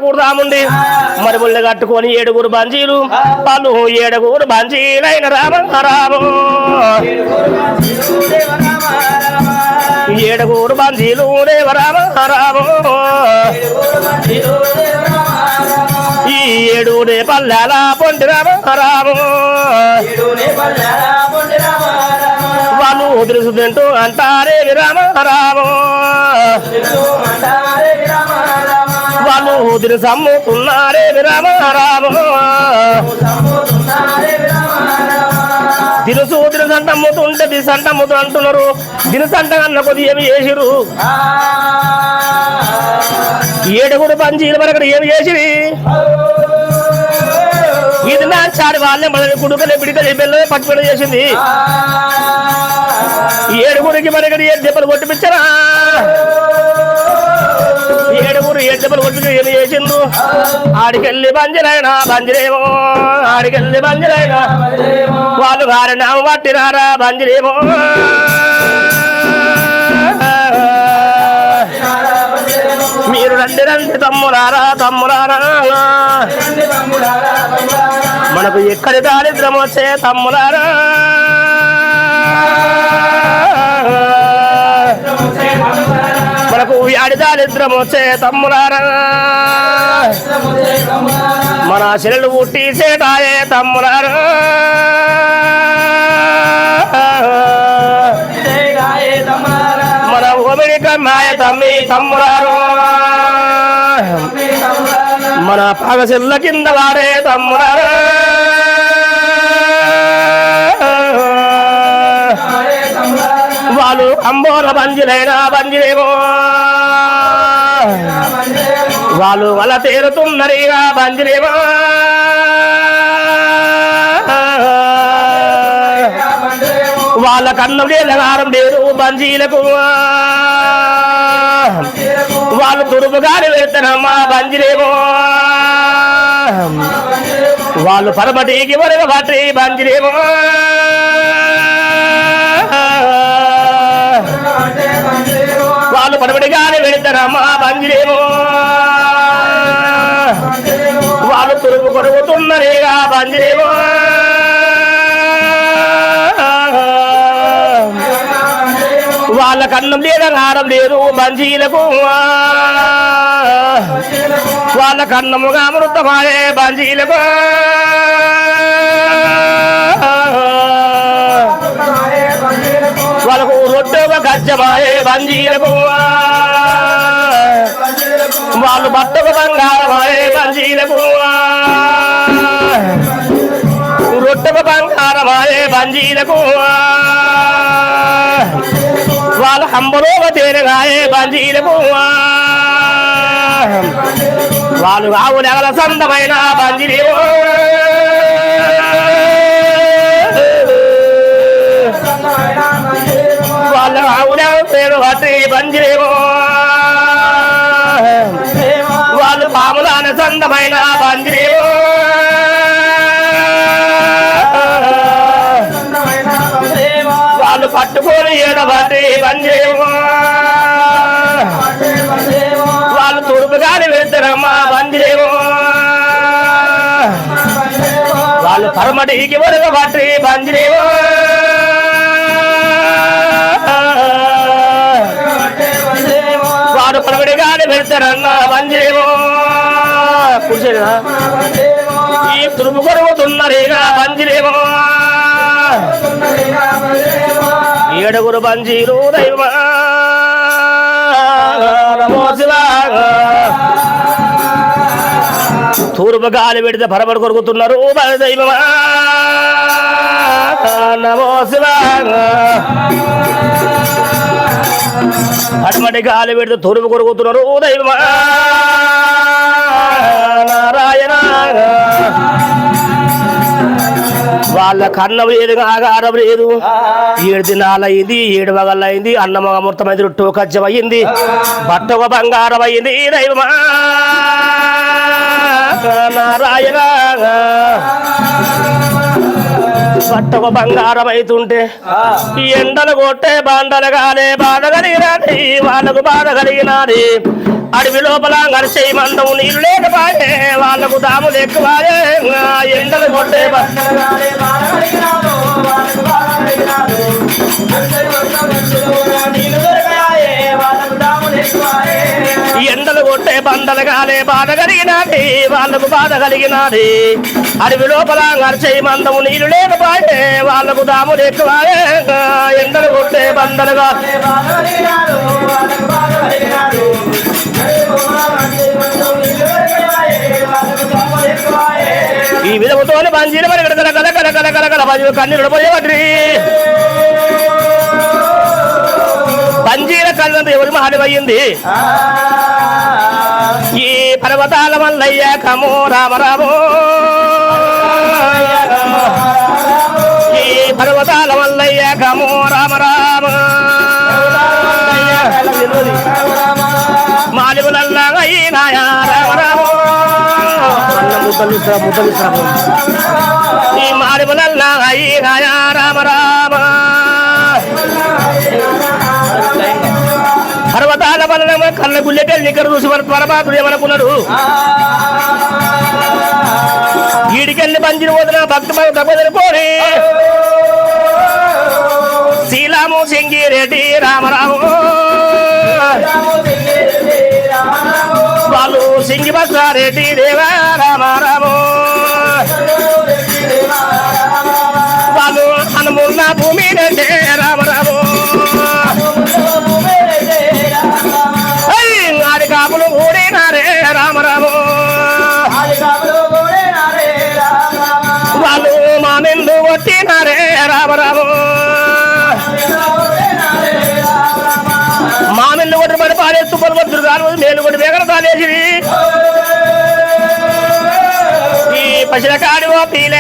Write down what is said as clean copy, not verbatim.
కూడదాముండి మరి ముళ్ళు కట్టుకొని 7 బంజీలు వాళ్ళు 7 బంజీలైన రామ రాము 7 బంజీలు దేవ రామ రాము ఈ 7 పల్లెల పొంటి రామ రాము వాళ్ళు తెలుసు తింటూ అంటారే రామ రాము వాళ్ళు తెలుసు అమ్ముతున్నారే రామ రాము దినుసు అంట అమ్ముతుంటే దిశంట అమ్ముతు అంటున్నారు దినుసంట అన్న కొద్ది ఏమి చేసిరు 7 బంజీలు మనకు ఏమి చేసిరి ఇది నా చాడి వాళ్ళే మన గుడుకలే బిడికలే బెల్లే పట్టుబడి చేసింది 7 మనకి ఏ దెబ్బలు కొట్టిపించరా 7 దెబ్బలు కొట్టి ఏమి చేసిండు ఆడికెళ్ళి బంజరైనా బంజరేమో ఆడికెళ్ళి బంజరైనా వాళ్ళు గారి నామ పట్టినారా బంజరేమో మీరు రండి తమ్ములారా తమ్ములారా మనకు ఎక్కడి దారిద్రం వచ్చే తమ్ములారా మనకు వ్యాడి దారిద్రం వచ్చే తమ్ములారా మన చెల్లెలు పుట్టి సేటాయే తమ్ములారా మన ఓమిడికమ్మాయ తమ్మి తమ్ములారు మన పగసిల్ల కింద వాడే తమ్ములారు వాళ్ళు అంబోల బంజిలైనా బంజిలేమో వాళ్ళు వల తేరుతున్నరిగా బంజిలేమో వాళ్ళ కన్ను నీళ్ళగారం లేరు బంజీలకు వాళ్ళు తురుపుగాని వెళ్తానమ్మా బంజిలేమో వాళ్ళు పరమటికి వరగ పట్టి బంజిలేమో వాళ్ళు పరమటిగాని వెళ్తానమ్మా బంజిలేమో వాళ్ళు తురుపు కొడుకుతున్నరేగా బంజిలేమో వాళ్ళ కన్నం లేదగారం లేదు బంజీలకు వాళ్ళ కన్నముగా అమృతమాయే బంజీలకు వాళ్ళకు రొట్టెగా గజ్జమాయే బంజీలకు వాళ్ళు బట్టకు బంగారమాయే బంజీలకు రొట్టెకు బంగారమాయే బంజీలకు వాళ్ళ హంబలో తేనెగాయే బంజీలకు వాళ్ళు ఆవులెగల సందమైన బంజీలు వాళ్ళ ఆవులెగల పేరు పట్టి బంజీలు వాళ్ళు పాములాన సందమైన బంజీలు వాళ్ళు పట్టుకొని ఏడబట్టి బంజేమో వాళ్ళు తూర్పుగాని వెళ్తారమ్మా బంజేమో వాళ్ళు పరమటికి వరగ పట్టి బంజేమో వారు పరమటిగాని వెళ్తారన్నా బంజేమో కూర్చోలేదా ఈ తురుపు కొరుగుతున్నరేగా బంజేమో 7 బంజీలు దైవమా నమో శివాయ తూర్పు గాలి పెడితే పరబడి కొరుకుతున్నారు దైవమా నమో శివాయ పడమటి గాలి పెడితే తూర్పు కొరుకుతున్నారు దైవమా నారాయణ వాళ్ళ కన్నం లేదు ఆగారం లేదు 7 దినాలైంది 7 వగలైంది అన్నం అమృతమైంది రొట్టె కజ్జం అయింది బట్ట ఒక బంగారం అయింది దైవమా నారాయణ బట్ట ఒక బంగారం అవుతుంటే ఎండలు కొట్టే బండలు కాలే బాధ కలిగినది వాళ్ళకు బాధ కలిగినది అడవి లోపల నడిచే మందం నీళ్ళు లేకపోతే వాళ్ళకు దాములు ఎక్కువాయే ఎండలు కొట్టే ఎండలు కొట్టే బండలు కాలే బాధ కలిగినది వాళ్ళకు బాధ కలిగినది అడవి లోపల నడిచే మందం నీళ్ళు లేకపోతే వాళ్ళకు దాములు ఎక్కువాయే ఎండలు కొట్టే బండలుగా ఈ విధముతో బంజీలు మరి కలకల బంజీలు కన్నీళ్ళు పోయేవాడి బంజీల కళ్ళంతా ఎవరి మహాడివయ్యింది ఈ పర్వతాల మల్లయ్యాకమో రామరామో ఈ పర్వతాల మల్లయ్యాకమో రామరామ మాలివులల్లాగా ఈ నాయా రామరామో ఈ మాలివులల్లాగా ఈ నాయా రామరామ పర్వతాల వల్ల కళ్ళ గుళ్ళెకెళ్ళి ఇక్కడ చూసి పరమాత్ముడు ఏమనుకున్నాడు ఈడికెళ్ళి బంజిని పోతున్న భక్తి తగ్గదని పోని శ్రీరాము సింగిరెడ్డి రామరాము వాళ్ళు సింగి బసారెడ్డి దేవా రామారాము వాళ్ళు హనుమున్న భూమి రెడ్డి రామరాము ఆడి కాపులు ఊడినారే రామరాము వాళ్ళు మామిందు కొట్టినారే రామరాము మామిళ్ళు కొట్టి పడి పాడేస్తూ పొలవద్దురు కాదు మేలు కొట్టి వేగర తానేసి ఈ పసిల కాడి పీలే